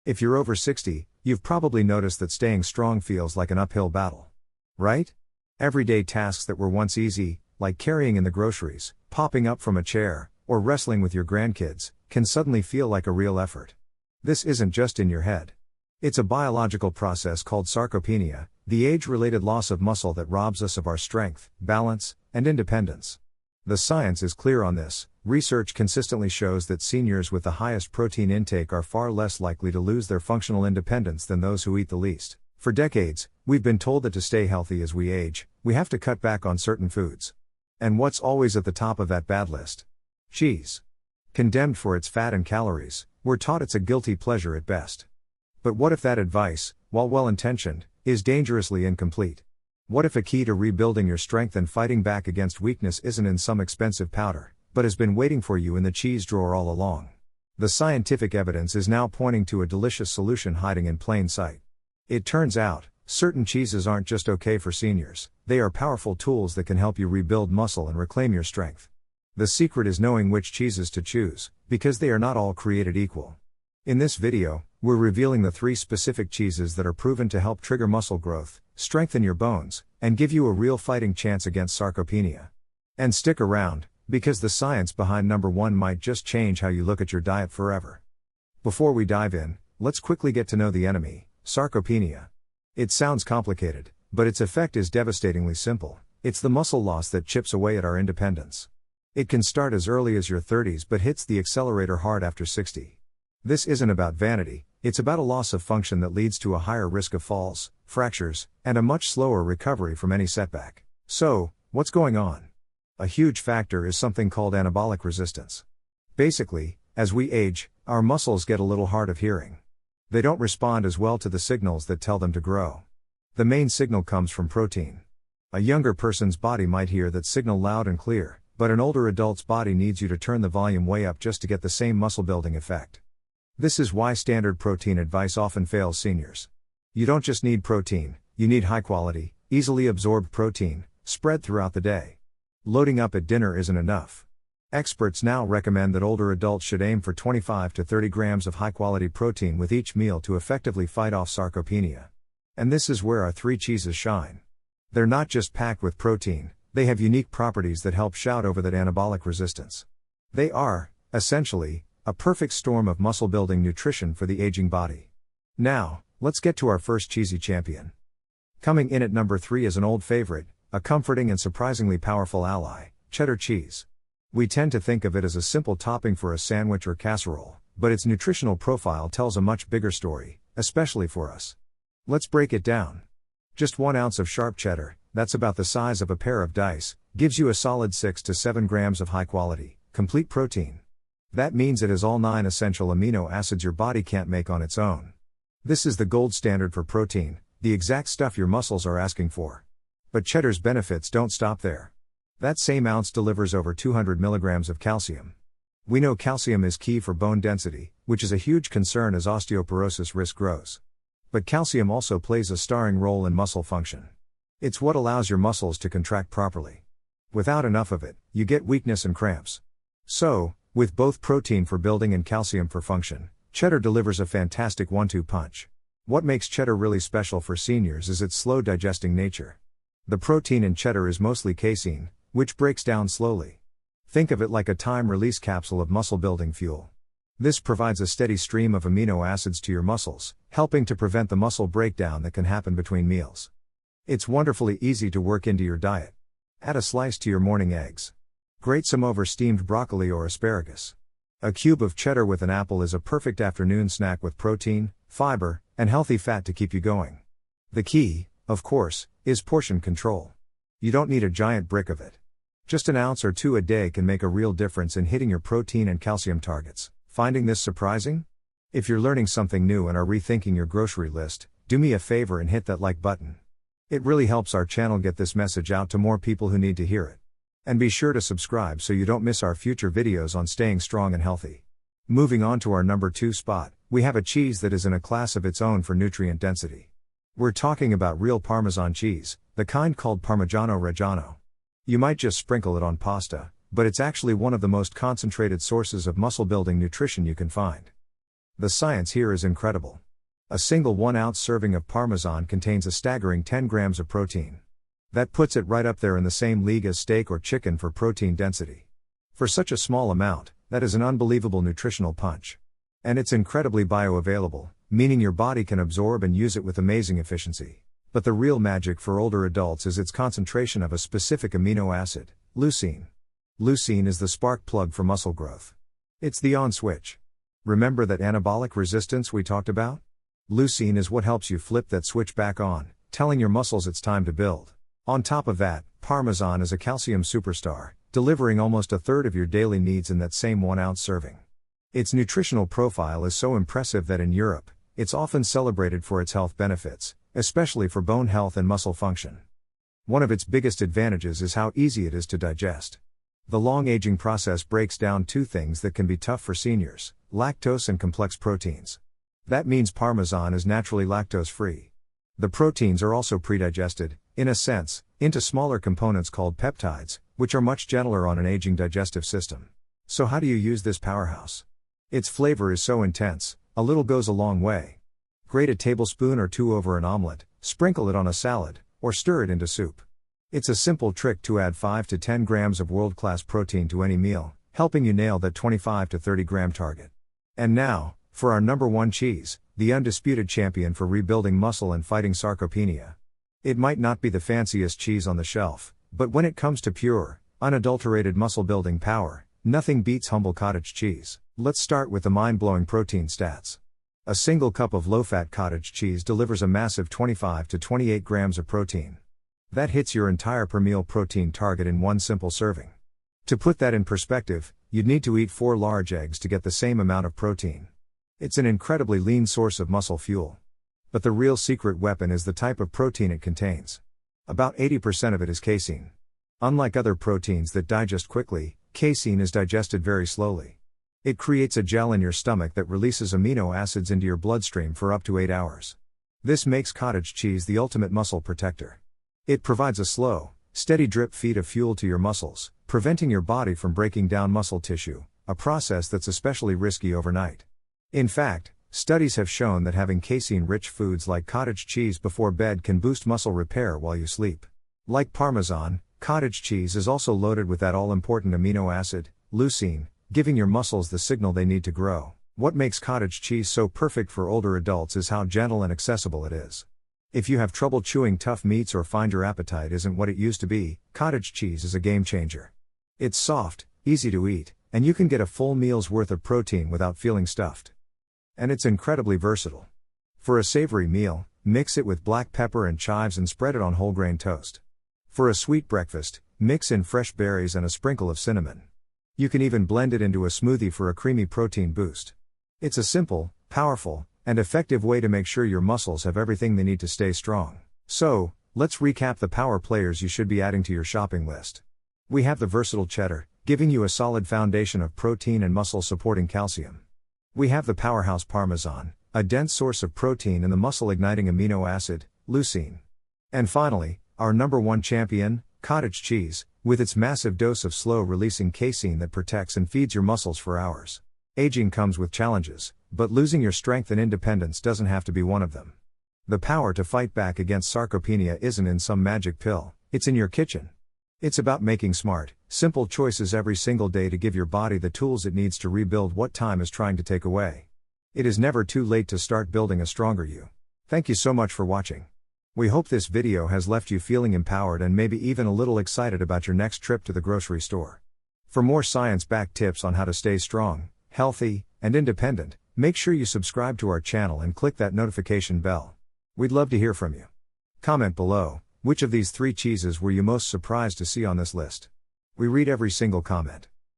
If you're over 60, you've probably noticed that staying strong feels like an uphill battle. Right? Everyday tasks that were once easy, like carrying in the groceries, popping up from a chair, or wrestling with your grandkids, can suddenly feel like a real effort. This isn't just in your head. It's a biological process called sarcopenia, the age-related loss of muscle that robs us of our strength, balance, and independence. The science is clear on this. Research consistently shows that seniors with the highest protein intake are far less likely to lose their functional independence than those who eat the least. For decades, we've been told that to stay healthy as we age, we have to cut back on certain foods. And what's always at the top of that bad list? Cheese. Condemned for its fat and calories, we're taught it's a guilty pleasure at best. But what if that advice, while well-intentioned, is dangerously incomplete? What if a key to rebuilding your strength and fighting back against weakness isn't in some expensive powder, but has been waiting for you in the cheese drawer all along? The scientific evidence is now pointing to a delicious solution hiding in plain sight. It turns out, certain cheeses aren't just okay for seniors, they are powerful tools that can help you rebuild muscle and reclaim your strength. The secret is knowing which cheeses to choose, because they are not all created equal. In this video, we're revealing the 3 specific cheeses that are proven to help trigger muscle growth, strengthen your bones, and give you a real fighting chance against sarcopenia. And stick around, because the science behind number 1 might just change how you look at your diet forever. Before we dive in, let's quickly get to know the enemy, sarcopenia. It sounds complicated, but its effect is devastatingly simple. It's the muscle loss that chips away at our independence. It can start as early as your 30s but hits the accelerator hard after 60. This isn't about vanity, it's about a loss of function that leads to a higher risk of falls, fractures, and a much slower recovery from any setback. So, what's going on? A huge factor is something called anabolic resistance. Basically, as we age, our muscles get a little hard of hearing. They don't respond as well to the signals that tell them to grow. The main signal comes from protein. A younger person's body might hear that signal loud and clear, but an older adult's body needs you to turn the volume way up just to get the same muscle building effect. This is why standard protein advice often fails seniors. You don't just need protein, you need high quality, easily absorbed protein, spread throughout the day. Loading up at dinner isn't enough. Experts now recommend that older adults should aim for 25 to 30 grams of high quality protein with each meal to effectively fight off sarcopenia. And this is where our 3 cheeses shine. They're not just packed with protein, they have unique properties that help shout over that anabolic resistance. They are, essentially, a perfect storm of muscle-building nutrition for the aging body. Now, let's get to our first cheesy champion. Coming in at number 3 is an old favorite, a comforting and surprisingly powerful ally, cheddar cheese. We tend to think of it as a simple topping for a sandwich or casserole, but its nutritional profile tells a much bigger story, especially for us. Let's break it down. Just 1 ounce of sharp cheddar, that's about the size of a pair of dice, gives you a solid 6 to 7 grams of high-quality, complete protein. That means it has all 9 essential amino acids your body can't make on its own. This is the gold standard for protein, the exact stuff your muscles are asking for. But cheddar's benefits don't stop there. That same ounce delivers over 200 milligrams of calcium. We know calcium is key for bone density, which is a huge concern as osteoporosis risk grows. But calcium also plays a starring role in muscle function. It's what allows your muscles to contract properly. Without enough of it, you get weakness and cramps. So, with both protein for building and calcium for function, cheddar delivers a fantastic 1-2 punch. What makes cheddar really special for seniors is its slow digesting nature. The protein in cheddar is mostly casein, which breaks down slowly. Think of it like a time-release capsule of muscle-building fuel. This provides a steady stream of amino acids to your muscles, helping to prevent the muscle breakdown that can happen between meals. It's wonderfully easy to work into your diet. Add a slice to your morning eggs. Grate some over steamed broccoli or asparagus. A cube of cheddar with an apple is a perfect afternoon snack with protein, fiber, and healthy fat to keep you going. The key, of course, is portion control. You don't need a giant brick of it. Just an ounce or 2 a day can make a real difference in hitting your protein and calcium targets. Finding this surprising? If you're learning something new and are rethinking your grocery list, do me a favor and hit that like button. It really helps our channel get this message out to more people who need to hear it. And be sure to subscribe so you don't miss our future videos on staying strong and healthy. Moving on to our number 2 spot, we have a cheese that is in a class of its own for nutrient density. We're talking about real Parmesan cheese, the kind called Parmigiano Reggiano. You might just sprinkle it on pasta, but it's actually one of the most concentrated sources of muscle-building nutrition you can find. The science here is incredible. A single 1-ounce serving of Parmesan contains a staggering 10 grams of protein. That puts it right up there in the same league as steak or chicken for protein density. For such a small amount, that is an unbelievable nutritional punch. And it's incredibly bioavailable, meaning your body can absorb and use it with amazing efficiency. But the real magic for older adults is its concentration of a specific amino acid, leucine. Leucine is the spark plug for muscle growth. It's the on switch. Remember that anabolic resistance we talked about? Leucine is what helps you flip that switch back on, telling your muscles it's time to build. On top of that, Parmesan is a calcium superstar, delivering almost a third of your daily needs in that same 1-ounce serving. Its nutritional profile is so impressive that in Europe, it's often celebrated for its health benefits, especially for bone health and muscle function. One of its biggest advantages is how easy it is to digest. The long aging process breaks down two things that can be tough for seniors: lactose and complex proteins. That means Parmesan is naturally lactose-free. The proteins are also pre-digested, in a sense, into smaller components called peptides, which are much gentler on an aging digestive system. So how do you use this powerhouse? Its flavor is so intense, a little goes a long way. Grate a tablespoon or two over an omelet, sprinkle it on a salad, or stir it into soup. It's a simple trick to add 5 to 10 grams of world-class protein to any meal, helping you nail that 25 to 30 gram target. And now, for our number one cheese, the undisputed champion for rebuilding muscle and fighting sarcopenia. It might not be the fanciest cheese on the shelf, but when it comes to pure, unadulterated muscle-building power, nothing beats humble cottage cheese. Let's start with the mind-blowing protein stats. A single cup of low-fat cottage cheese delivers a massive 25 to 28 grams of protein. That hits your entire per meal protein target in one simple serving. To put that in perspective, you'd need to eat 4 large eggs to get the same amount of protein. It's an incredibly lean source of muscle fuel. But the real secret weapon is the type of protein it contains. About 80% of it is casein. Unlike other proteins that digest quickly, casein is digested very slowly. It creates a gel in your stomach that releases amino acids into your bloodstream for up to 8 hours. This makes cottage cheese the ultimate muscle protector. It provides a slow, steady drip feed of fuel to your muscles, preventing your body from breaking down muscle tissue, a process that's especially risky overnight. In fact, studies have shown that having casein-rich foods like cottage cheese before bed can boost muscle repair while you sleep. Like Parmesan, cottage cheese is also loaded with that all-important amino acid, leucine, giving your muscles the signal they need to grow. What makes cottage cheese so perfect for older adults is how gentle and accessible it is. If you have trouble chewing tough meats or find your appetite isn't what it used to be, cottage cheese is a game changer. It's soft, easy to eat, and you can get a full meal's worth of protein without feeling stuffed. And it's incredibly versatile. For a savory meal, mix it with black pepper and chives and spread it on whole grain toast. For a sweet breakfast, mix in fresh berries and a sprinkle of cinnamon. You can even blend it into a smoothie for a creamy protein boost. It's a simple, powerful, and effective way to make sure your muscles have everything they need to stay strong. So, let's recap the power players you should be adding to your shopping list. We have the versatile cheddar, giving you a solid foundation of protein and muscle-supporting calcium. We have the powerhouse Parmesan, a dense source of protein and the muscle-igniting amino acid, leucine. And finally, our number one champion, cottage cheese, with its massive dose of slow-releasing casein that protects and feeds your muscles for hours. Aging comes with challenges, but losing your strength and independence doesn't have to be one of them. The power to fight back against sarcopenia isn't in some magic pill, it's in your kitchen. It's about making smart, simple choices every single day to give your body the tools it needs to rebuild what time is trying to take away. It is never too late to start building a stronger you. Thank you so much for watching. We hope this video has left you feeling empowered and maybe even a little excited about your next trip to the grocery store. For more science-backed tips on how to stay strong, healthy, and independent, make sure you subscribe to our channel and click that notification bell. We'd love to hear from you. Comment below, which of these 3 cheeses were you most surprised to see on this list? We read every single comment.